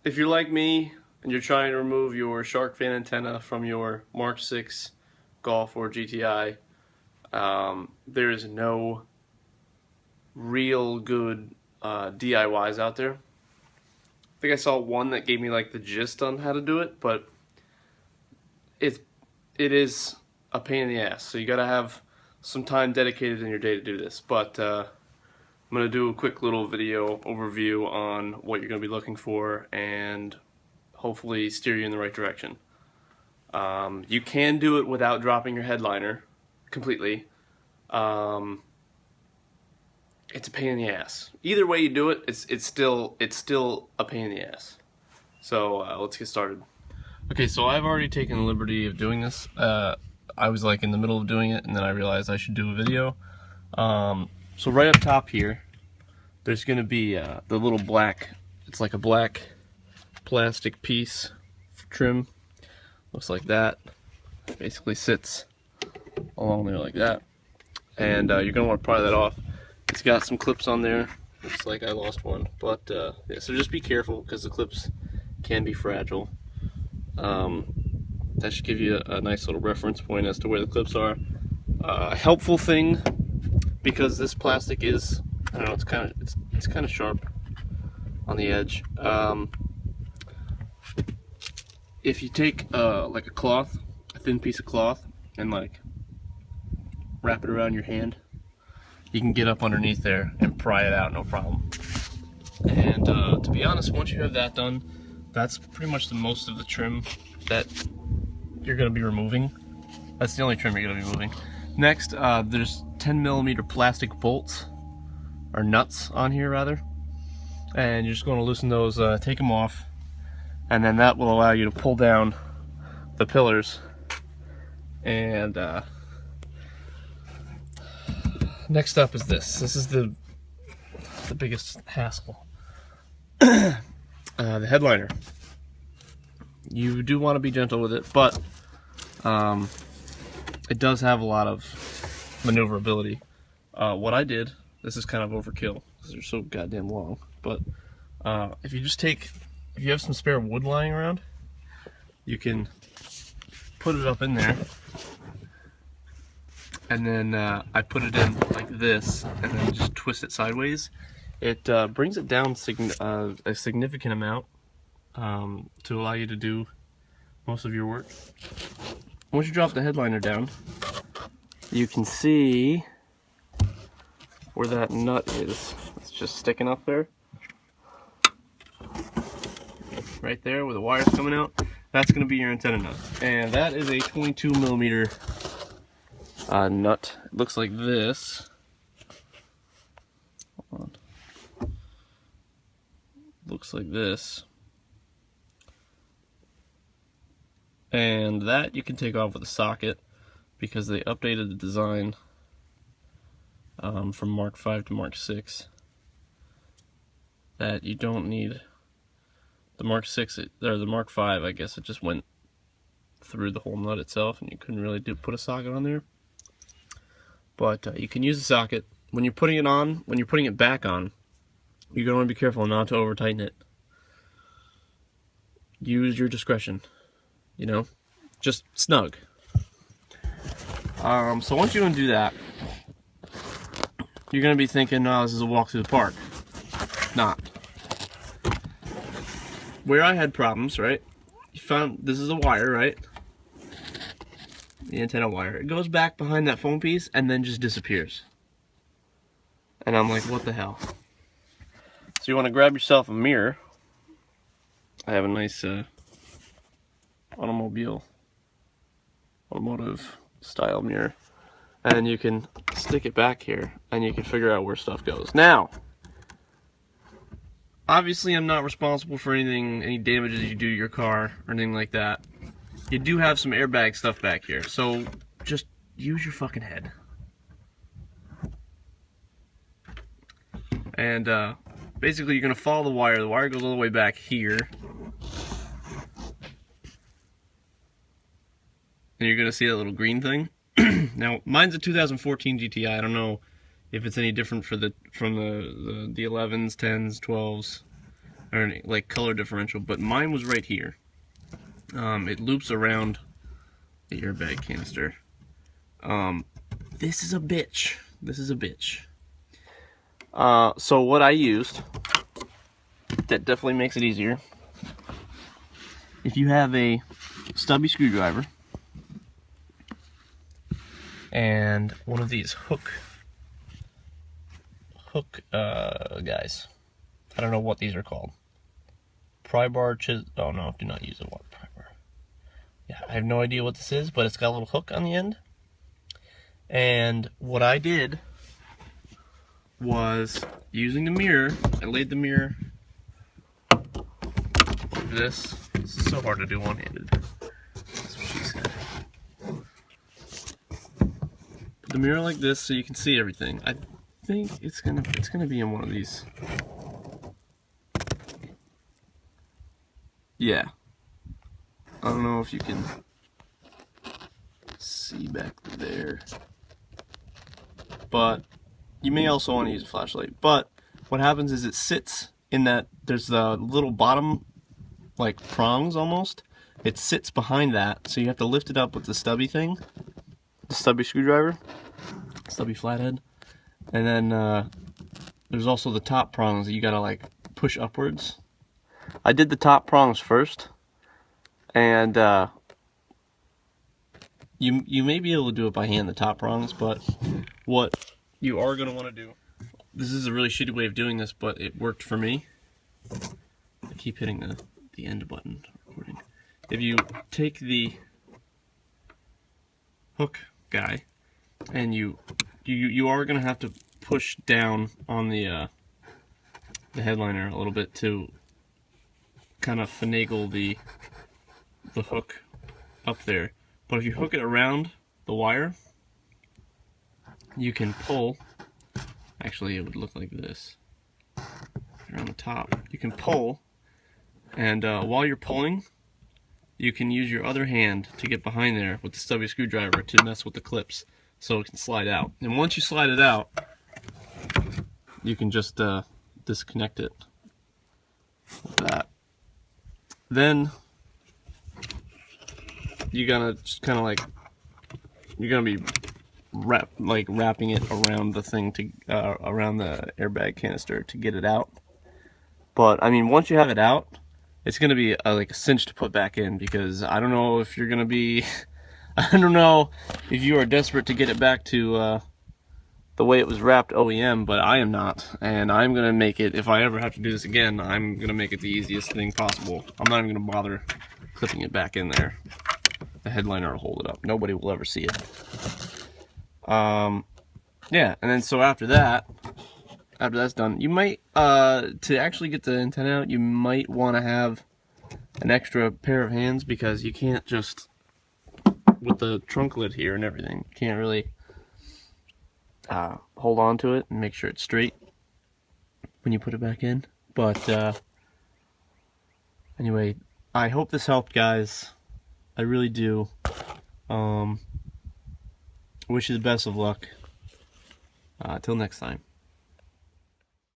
if you're like me and you're trying to remove your shark fin antenna from your Mk6 Golf or GTI, there is no real good DIYs out there. I think I saw one that gave me like the gist on how to do it, but it is a pain in the ass. So you gotta have some time dedicated in your day to do this. But I'm gonna do a quick little video overview on what you're gonna be looking for and hopefully steer you in the right direction. You can do it without dropping your headliner completely. It's a pain in the ass. Either way you do it, it's still a pain in the ass. So let's get started. Okay, so I've already taken the liberty of doing this. I was like in the middle of doing it, and then I realized I should do a video. So right up top here, there's going to be the little black. It's like a black plastic piece for trim. Looks like that. Basically sits along there like that, and you're going to want to pry that off. It's got some clips on there. Looks like I lost one, but yeah, so just be careful because the clips can be fragile. That should give you a nice little reference point as to where the clips are. A helpful thing, because this plastic is, I don't know, it's kind of sharp on the edge. If you take like a cloth, a thin piece of cloth, and like wrap it around your hand, you can get up underneath there and pry it out, no problem. And to be honest, once you have that done, that's pretty much the most of the trim that you're going to be removing. That's the only trim you're going to be moving. Next, there's 10mm plastic bolts, or nuts on here rather, and you're just going to loosen those, take them off, and then that will allow you to pull down the pillars. And next up is this. This is the biggest hassle. The headliner. You do want to be gentle with it, but it does have a lot of maneuverability. What I did, this is kind of overkill because they're so goddamn long, but if you have some spare wood lying around, you can put it up in there, and then I put it in like this, and then just twist it sideways. It brings it down a significant amount to allow you to do most of your work. Once you drop the headliner down, you can see where that nut is. It's just sticking up there. Right there where the wire's coming out. That's going to be your antenna nut. And that is a 22mm nut. It looks like this. Hold on. Looks like this. And that you can take off with a socket because they updated the design from Mk5 to Mk6. That you don't need the Mk6 or the Mk5. I guess it just went through the whole nut itself, and you couldn't really put a socket on there. But you can use a socket when you're putting it on. When you're putting it back on, you're gonna want to be careful not to over tighten it. Use your discretion. You know, just snug. So once you undo that, you're gonna be thinking, "Oh, this is a walk through the park." Not. Where I had problems, right? You found this is a wire, right? The antenna wire. It goes back behind that foam piece and then just disappears. And I'm like, what the hell? So you want to grab yourself a mirror. I have a nice automotive style mirror, and you can stick it back here and you can figure out where stuff goes. Now obviously I'm not responsible for any damages you do to your car or anything like that. You do have some airbag stuff back here, so just use your fucking head. And basically you're gonna follow the wire. The wire goes all the way back here, and you're gonna see that little green thing. Now mine's a 2014 GTI. I don't know if it's any different from the 11s, 10s, 12s, or any, like color differential, but mine was right here. It loops around the airbag canister. This is a bitch. This is a bitch. So what I used that definitely makes it easier. If you have a stubby screwdriver and one of these hook guys. I don't know what these are called. Pry bar oh no, do not use a pry bar. Yeah, I have no idea what this is, but it's got a little hook on the end. And what I did was, using the mirror, I laid the mirror like this. This is so hard to do one-handed. That's what she said. Put the mirror like this so you can see everything. I think it's gonna be in one of these. Yeah. I don't know if you can see back there, but you may also want to use a flashlight. But what happens is it sits in that, there's the little bottom, like prongs almost. It sits behind that, so you have to lift it up with the stubby thing, the stubby screwdriver, stubby flathead. And then there's also the top prongs that you gotta like push upwards. I did the top prongs first, and you may be able to do it by hand, the top prongs, but what you are gonna want to do, this is a really shitty way of doing this, but it worked for me. I keep hitting the end button recording. If you take the hook guy and you are gonna have to push down on the headliner a little bit to kind of finagle the hook up there. But if you hook it around the wire, you can pull. Actually, it would look like this around the top. You can pull, and while you're pulling, you can use your other hand to get behind there with the stubby screwdriver to mess with the clips so it can slide out. And once you slide it out, you can just disconnect it like that. Then you're gonna just kind of like, you're gonna be wrapping it around the thing to around the airbag canister to get it out. But I mean, once you have it out, it's gonna be like a cinch to put back in, because I don't know if you're gonna be I don't know if you are desperate to get it back to the way it was wrapped OEM, but I am not, and I'm gonna make it, if I ever have to do this again, I'm gonna make it the easiest thing possible. I'm not even gonna bother clipping it back in there. The headliner will hold it up. Nobody will ever see it. Yeah, and then so after that's done, you might to actually get the antenna out, you might want to have an extra pair of hands, because you can't just, with the trunk lid here and everything, you can't really hold on to it and make sure it's straight when you put it back in. But anyway, I hope this helped, guys. I really do. Wish you the best of luck. Till next time.